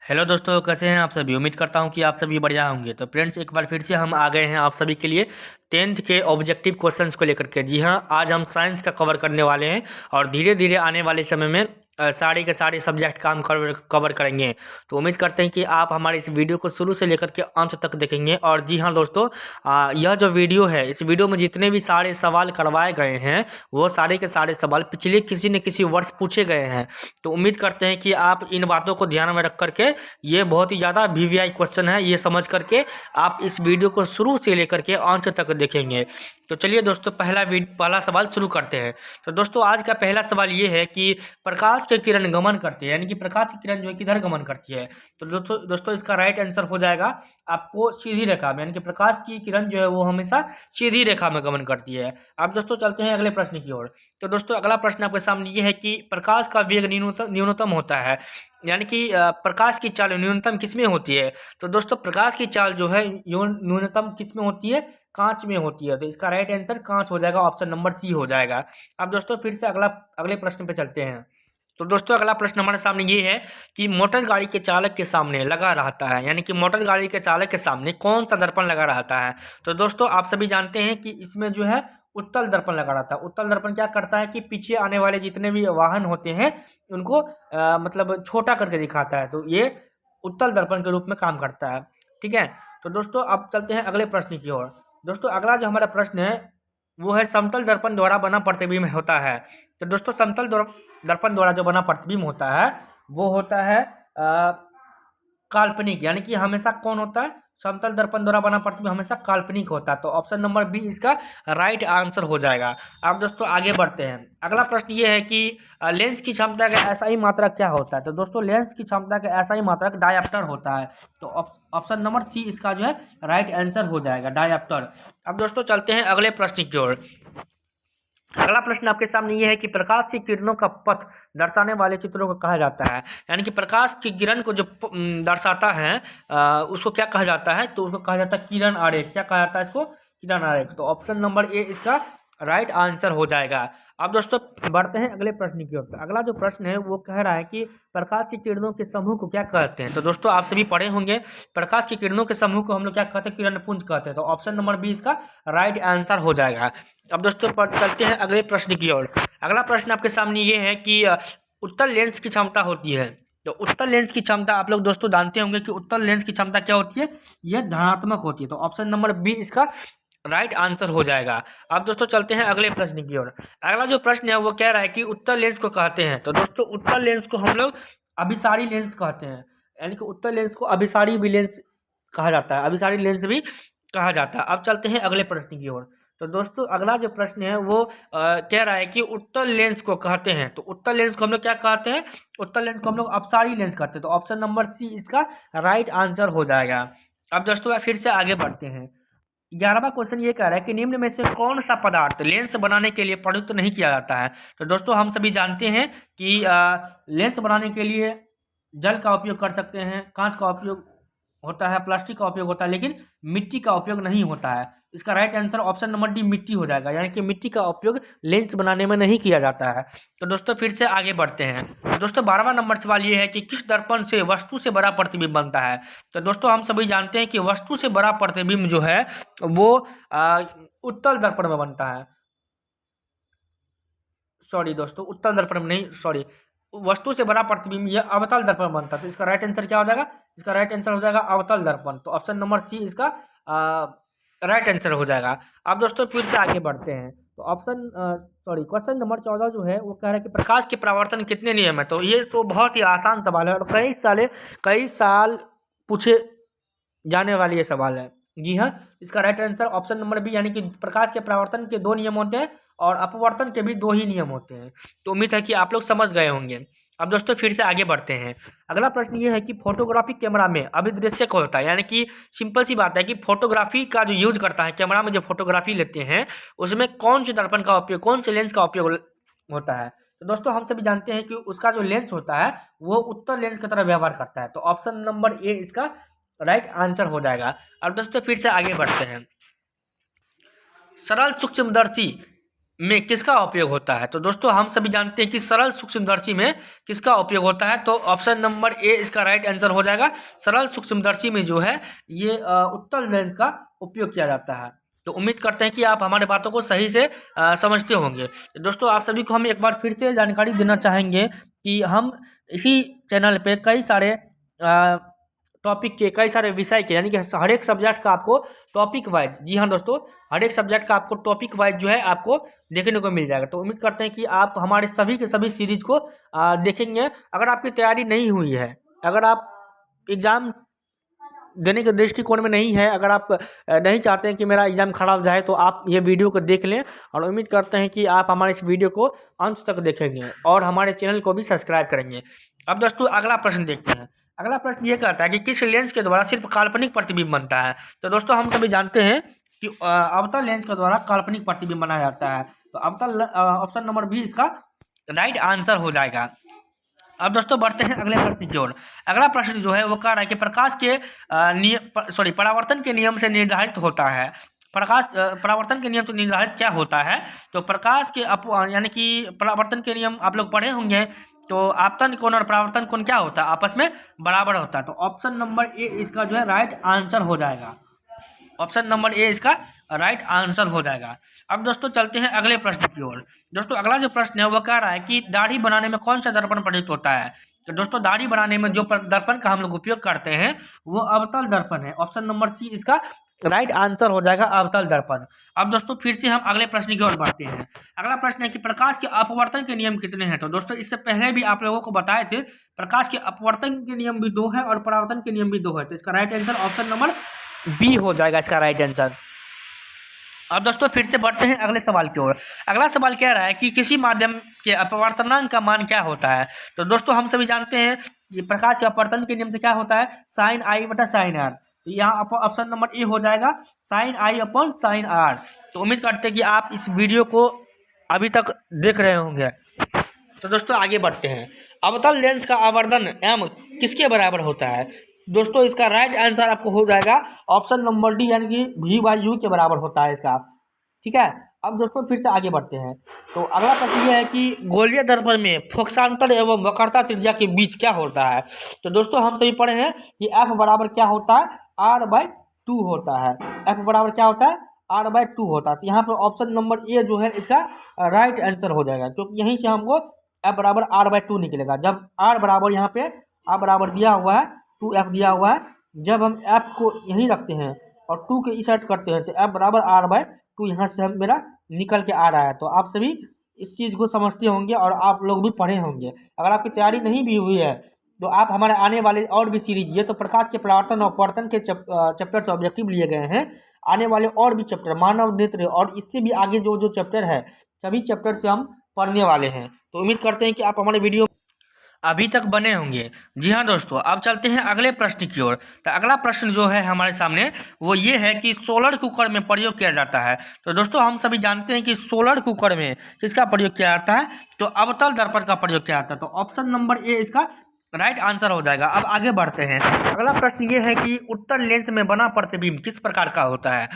Hello दोस्तों, कैसे हैं आप सभी। उम्मीद करता हूं कि आप सभी बढ़िया होंगे। तो फ्रेंड्स, एक बार फिर से हम आ गए हैं आप सभी के लिए टेंथ के ऑब्जेक्टिव क्वेश्चंस को लेकर के। जी हां, आज हम साइंस का कवर करने वाले हैं और धीरे धीरे आने वाले समय में सारे के सारे सब्जेक्ट का हम कवर करेंगे। तो उम्मीद करते हैं कि आप हमारे इस वीडियो को शुरू से लेकर के अंत तक देखेंगे। और जी हाँ दोस्तों, यह जो वीडियो है, इस वीडियो में जितने भी सारे सवाल करवाए गए हैं वो सारे के सारे सवाल पिछले किसी न किसी वर्ष पूछे गए हैं। तो उम्मीद करते हैं कि आप इन बातों को ध्यान में रख करके, ये बहुत ही ज़्यादा वीवीआई क्वेश्चन है, ये समझ करके आप इस वीडियो को शुरू से लेकर के अंत तक देखेंगे। तो चलिए दोस्तों, पहला सवाल शुरू करते हैं। तो दोस्तों, आज का पहला सवाल ये है कि प्रकाश की किरण गमन करती है, यानी कि प्रकाश की किरण जो है किधर गमन करती है। तो दोस्तों इसका राइट आंसर हो जाएगा आपको सीधी रेखा में, यानी कि प्रकाश की किरण जो है वो हमेशा सीधी रेखा में गमन करती है। अब दोस्तों चलते हैं अगले प्रश्न की ओर। तो दोस्तों अगला प्रश्न आपके सामने ये है कि प्रकाश का वेग न्यूनतम होता है, यानी कि प्रकाश की चाल न्यूनतम किस में होती है। तो दोस्तों प्रकाश की चाल जो है न्यूनतम किस में होती है, कांच में होती है। तो इसका राइट आंसर कांच हो जाएगा, ऑप्शन नंबर सी हो जाएगा। अब दोस्तों फिर से अगले प्रश्न पे चलते हैं। तो दोस्तों अगला प्रश्न हमारे सामने ये है कि मोटर गाड़ी के चालक के सामने लगा रहता है, यानी कि मोटर गाड़ी के चालक के सामने कौन सा दर्पण लगा रहता है। तो दोस्तों आप सभी जानते हैं कि इसमें जो है उत्तल दर्पण लगा रहता है। उत्तल दर्पण क्या करता है कि पीछे आने वाले जितने भी वाहन होते हैं उनको मतलब छोटा करके दिखाता है। तो ये उत्तल दर्पण के रूप में काम करता है। ठीक है। तो दोस्तों अब चलते हैं अगले प्रश्न की ओर। दोस्तों अगला जो हमारा प्रश्न है वो है समतल दर्पण द्वारा बना प्रतिबिंब होता है। तो दोस्तों दर्पण द्वारा जो बना प्रतिबिंब होता है वो होता है काल्पनिक, यानी कि हमेशा कौन होता है, समतल दर्पण द्वारा बना प्रतिबिंब हमेशा काल्पनिक होता है। तो ऑप्शन नंबर बी इसका राइट आंसर हो जाएगा। अब दोस्तों आगे बढ़ते हैं। अगला प्रश्न ये है कि लेंस की क्षमता का ऐसा ही मात्रक क्या होता है। तो दोस्तों लेंस की क्षमता का ऐसा ही मात्रक डायप्टर होता है। तो ऑप्शन नंबर सी इसका जो है राइट आंसर हो जाएगा, डायप्टर। अब दोस्तों चलते हैं अगले प्रश्न की ओर। अगला प्रश्न आपके सामने ये है कि प्रकाश की किरणों का पथ दर्शाने वाले चित्रों को कहा जाता है, यानी कि प्रकाश की किरण को जो दर्शाता है उसको क्या कहा जाता है। तो उसको कहा जाता है किरण आरेख। क्या कहा जाता है इसको, किरण आरेख। तो ऑप्शन नंबर ए इसका राइट आंसर हो जाएगा। अब दोस्तों बढ़ते हैं अगले प्रश्न की ओर। अगला जो प्रश्न है वो कह रहा है कि प्रकाश की किरणों के समूह को क्या कहते हैं। तो दोस्तों आप सभी पढ़े होंगे, प्रकाश की किरणों के समूह को हम लोग क्या कहते हैं, किरण पुंज कहते हैं। तो ऑप्शन नंबर बी इसका राइट आंसर हो जाएगा। अब दोस्तों चलते हैं अगले प्रश्न की ओर। अगला प्रश्न आपके सामने ये है कि उत्तल लेंस की क्षमता होती है। तो उत्तल लेंस की क्षमता आप लोग दोस्तों जानते होंगे कि उत्तल लेंस की क्षमता क्या होती है, यह धनात्मक होती है। तो ऑप्शन नंबर बी इसका राइट आंसर हो जाएगा। अब दोस्तों चलते हैं अगले प्रश्न की ओर। अगला जो प्रश्न है वो कह रहा है कि उत्तल लेंस को कहते हैं। तो दोस्तों उत्तल लेंस को हम लोग अभिसारी लेंस कहते हैं, यानी कि उत्तल लेंस को अभिसारी भी लेंस कहा जाता है, अभिसारी लेंस भी कहा जाता है। अब चलते हैं अगले प्रश्न की ओर। तो दोस्तों अगला जो प्रश्न है वो कह रहा है कि उत्तल लेंस को कहते हैं। तो उत्तल लेंस को हम लोग क्या कहते हैं, उत्तल लेंस को हम लोग अपसारी लेंस कहते हैं। तो ऑप्शन नंबर सी इसका राइट आंसर हो जाएगा। अब दोस्तों फिर से आगे बढ़ते हैं। 11वां क्वेश्चन ये कह रहा है कि निम्न में से कौन सा पदार्थ लेंस बनाने के लिए प्रयुक्त नहीं किया जाता है। तो दोस्तों हम सभी जानते हैं कि लेंस बनाने के लिए जल का उपयोग कर सकते हैं, कांच का उपयोग होता है, प्लास्टिक का उपयोग होता है, लेकिन मिट्टी का उपयोग नहीं होता है। इसका right answer option number D मिट्टी हो जाएगा, यानी कि मिट्टी का उपयोग लेंस बनाने में नहीं किया जाता है। तो दोस्तों फिर से आगे बढ़ते हैं। तो दोस्तों 12वां नंबर सवाल ये है कि किस दर्पण से वस्तु से बड़ा प्रतिबिंब बनता है। तो दोस्तों हम सभी जानते हैं कि वस्तु से बड़ा प्रतिबिंब जो है वो उत्तल दर्पण में बनता है। सॉरी दोस्तों, उत्तल दर्पण में नहीं, सॉरी, वस्तु से बड़ा प्रतिबिंब यह अवतल दर्पण में बनता है। तो इसका राइट आंसर क्या हो जाएगा, इसका राइट आंसर हो जाएगा अवतल दर्पण। तो ऑप्शन नंबर सी इसका राइट आंसर हो जाएगा। अब दोस्तों फिर से आगे बढ़ते हैं। तो क्वेश्चन नंबर 14 जो है वो कह रहा है कि प्रकाश के परावर्तन कितने नियम है। तो ये तो बहुत ही आसान सवाल है और कई साल पूछे जाने वाली ये सवाल है। जी हाँ, इसका right answer option number B, यानी कि प्रकाश के परावर्तन के 2 नियम होते हैं और अपवर्तन के भी 2 ही नियम होते हैं। तो उम्मीद है कि आप लोग समझ गए होंगे। अब दोस्तों फिर से आगे बढ़ते हैं। अगला प्रश्न ये है कि फोटोग्राफी कैमरा में अभिदृश्यक होता है, यानी कि सिंपल सी बात है कि फोटोग्राफी का जो यूज करता है, कैमरा में जो फोटोग्राफी लेते हैं उसमें कौन से दर्पण का उपयोग, कौन से लेंस का उपयोग होता है। तो दोस्तों हम सभी जानते हैं कि उसका जो लेंस होता है वो उत्तल लेंस की तरह व्यवहार करता है। तो ऑप्शन नंबर ए इसका राइट आंसर हो जाएगा। अब दोस्तों फिर से आगे बढ़ते हैं। सरल सूक्ष्मदर्शी में किसका उपयोग होता है? तो दोस्तों हम सभी जानते हैं कि सरल सूक्ष्मदर्शी में किसका उपयोग होता है, तो ऑप्शन नंबर ए इसका राइट आंसर हो जाएगा। सरल सूक्ष्मदर्शी में जो है ये उत्तल लेंस का उपयोग किया जाता है। तो उम्मीद करते हैं कि आप हमारे बातों को सही से समझते होंगे। दोस्तों आप सभी को हम एक बार फिर से जानकारी देना चाहेंगे कि हम इसी चैनल पे कई सारे टॉपिक के, कई सारे विषय के, यानी कि हर एक सब्जेक्ट का आपको टॉपिक वाइज, जी हाँ दोस्तों, हर एक सब्जेक्ट का आपको टॉपिक वाइज जो है आपको देखने को मिल जाएगा। तो उम्मीद करते हैं कि आप हमारे सभी के सभी सीरीज को देखेंगे। अगर आपकी तैयारी नहीं हुई है, अगर आप एग्ज़ाम देने के दृष्टिकोण में नहीं है, अगर आप नहीं चाहते हैं कि मेरा एग्ज़ाम खराब जाए, तो आप ये वीडियो को देख लें। और उम्मीद करते हैं कि आप हमारे इस वीडियो को अंत तक देखेंगे और हमारे चैनल को भी सब्सक्राइब करेंगे। अब दोस्तों अगला प्रश्न देखते हैं। अगला प्रश्न ये कहता है कि किस लेंस के द्वारा सिर्फ काल्पनिक प्रतिबिंब बनता है? तो दोस्तों हम सभी जानते हैं कि अवतल लेंस के द्वारा काल्पनिक प्रतिबिंब बनाया जाता है। तो अवतल ऑप्शन नंबर बी इसका राइट आंसर हो जाएगा। अब दोस्तों बढ़ते हैं अगले प्रश्न की ओर। अगला प्रश्न जो है वो कह रहा है कि प्रकाश के परावर्तन के नियम से निर्धारित होता है। परावर्तन के नियम से निर्धारित क्या होता है? तो प्रकाश के यानी कि परावर्तन के नियम आप लोग पढ़े होंगे। तो आपतन कोण और परावर्तन कोण क्या होता है? आपस में बराबर होता है। तो ऑप्शन नंबर ए इसका जो है राइट आंसर हो जाएगा। ऑप्शन नंबर ए इसका राइट आंसर हो जाएगा। अब दोस्तों चलते हैं अगले प्रश्न की ओर। दोस्तों अगला जो प्रश्न है वो कह रहा है कि दाढ़ी बनाने में कौन सा दर्पण प्रयुक्त होता है? तो दोस्तों दाढ़ी बनाने में जो दर्पण का हम लोग उपयोग करते हैं वो अवतल दर्पण है। ऑप्शन नंबर सी इसका राइट आंसर हो जाएगा, अवतल दर्पण। अब दोस्तों फिर से हम अगले प्रश्न की ओर बढ़ते हैं। अगला प्रश्न है कि प्रकाश के अपवर्तन के नियम कितने हैं? तो दोस्तों इससे पहले भी आप लोगों को बताए थे, प्रकाश के अपवर्तन के नियम भी 2 है और परावर्तन के नियम भी 2 है। तो इसका right answer option number B हो जाएगा, इसका राइट आंसर। अब दोस्तों फिर से बढ़ते हैं अगले सवाल की ओर। अगला सवाल कह रहा है कि किसी माध्यम के अपवर्तनांक का मान क्या होता है? तो दोस्तों हम सभी जानते हैं कि प्रकाश के अपवर्तन के नियम से क्या होता है? साइन आई बटा साइन आर। तो यहाँ ऑप्शन नंबर ए हो जाएगा, sine i upon sine r. तो उम्मीद करते हैं कि आप इस वीडियो को अभी तक देख रहे होंगे। तो दोस्तों आगे बढ़ते हैं। अवतल लेंस का आवर्धन एम किसके बराबर होता है? दोस्तों इसका राइट आंसर आपको हो जाएगा ऑप्शन नंबर डी, यानी कि V/U के बराबर होता है इसका। ठीक है, अब दोस्तों फिर से आगे बढ़ते हैं। तो अगला प्रश्न ये है कि गोलीय दर्पण में फोकसांतर एवं वक्रता त्रिज्या के बीच क्या होता है? तो दोस्तों हम सभी पढ़े हैं कि F बराबर क्या होता है? R/2 होता है। F बराबर क्या होता है? R/2 होता है। तो यहाँ पर ऑप्शन नंबर ए जो है इसका राइट आंसर हो जाएगा, क्योंकि यहीं से हमको F बराबर R/2 निकलेगा। जब R बराबर यहाँ पे R बराबर दिया हुआ है, 2F दिया हुआ है, जब हम F को यहीं रखते हैं और 2 के इस साइड करते हैं तो F बराबर R/2 यहाँ से हम मेरा निकल के आ रहा है। तो आप सभी इस चीज़ को समझते होंगे और आप लोग भी पढ़े होंगे। अगर आपकी तैयारी नहीं भी हुई है तो आप हमारे आने वाले और भी सीरीज, ये तो प्रकाश के परावर्तन और अपवर्तन के चैप्टर से ऑब्जेक्टिव लिए गए हैं। आने वाले और भी चैप्टर, मानव नेत्र और इससे भी आगे जो जो चैप्टर है, सभी चैप्टर से हम पढ़ने वाले हैं। तो उम्मीद करते हैं कि आप हमारे वीडियो अभी तक बने होंगे। जी हाँ दोस्तों, अब चलते हैं अगले प्रश्न की ओर। तो अगला प्रश्न जो है हमारे सामने वो ये है कि सोलर कुकर में प्रयोग किया जाता है। तो दोस्तों हम सभी जानते हैं कि सोलर कुकर में किसका प्रयोग किया जाता है? तो अवतल दर्पण का प्रयोग किया जाता है। तो ऑप्शन नंबर ए इसका राइट आंसर हो जाएगा। अब आगे बढ़ते हैं। अगला प्रश्न ये है कि उत्तल लेंस में बना प्रतिबिंब किस प्रकार का होता है?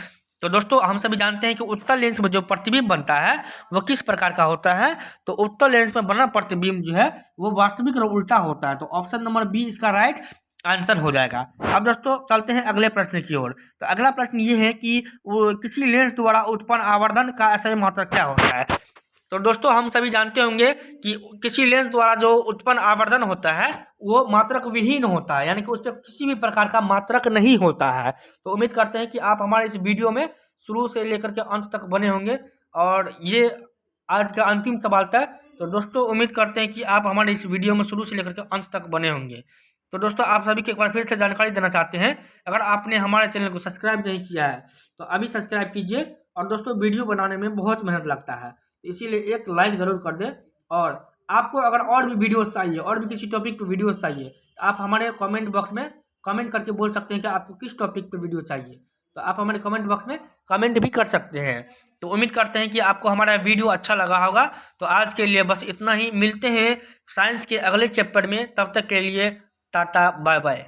तो दोस्तों हम सभी जानते हैं कि उत्तल लेंस में जो प्रतिबिंब बनता है वो किस प्रकार का होता है? तो उत्तल लेंस में बना प्रतिबिंब जो है वो वास्तविक और उल्टा होता है। तो ऑप्शन नंबर बी इसका राइट आंसर हो जाएगा। अब दोस्तों चलते हैं अगले प्रश्न की ओर। तो अगला प्रश्न ये है कि वो किसी लेंस द्वारा उत्पन्न आवर्धन का असली मात्रक क्या होता है? तो दोस्तों हम सभी जानते होंगे कि किसी लेंस द्वारा जो उत्पन्न आवर्धन होता है वो मात्रक विहीन होता है, यानी कि उस पर किसी भी प्रकार का मात्रक नहीं होता है। तो उम्मीद करते हैं कि आप हमारे इस वीडियो में शुरू से लेकर के अंत तक बने होंगे और ये आज का अंतिम सवाल था। तो दोस्तों उम्मीद करते हैं कि आप हमारे इस वीडियो में शुरू से लेकर के अंत तक बने होंगे। तो दोस्तों आप सभी को एक बार फिर से जानकारी देना चाहते हैं, अगर आपने हमारे चैनल को सब्सक्राइब नहीं किया है तो अभी सब्सक्राइब कीजिए। और दोस्तों वीडियो बनाने में बहुत मेहनत लगता है, इसीलिए एक लाइक ज़रूर कर दें। और आपको अगर और भी वीडियोस चाहिए, और भी किसी टॉपिक पे वीडियोस चाहिए, तो आप हमारे कमेंट बॉक्स में कमेंट करके बोल सकते हैं कि आपको किस टॉपिक पे वीडियो चाहिए। तो आप हमारे कमेंट बॉक्स में कमेंट भी कर सकते हैं। तो उम्मीद करते हैं कि आपको हमारा वीडियो अच्छा लगा होगा। तो आज के लिए बस इतना ही, मिलते हैं साइंस के अगले चैप्टर में। तब तक के लिए टाटा बाय बाय।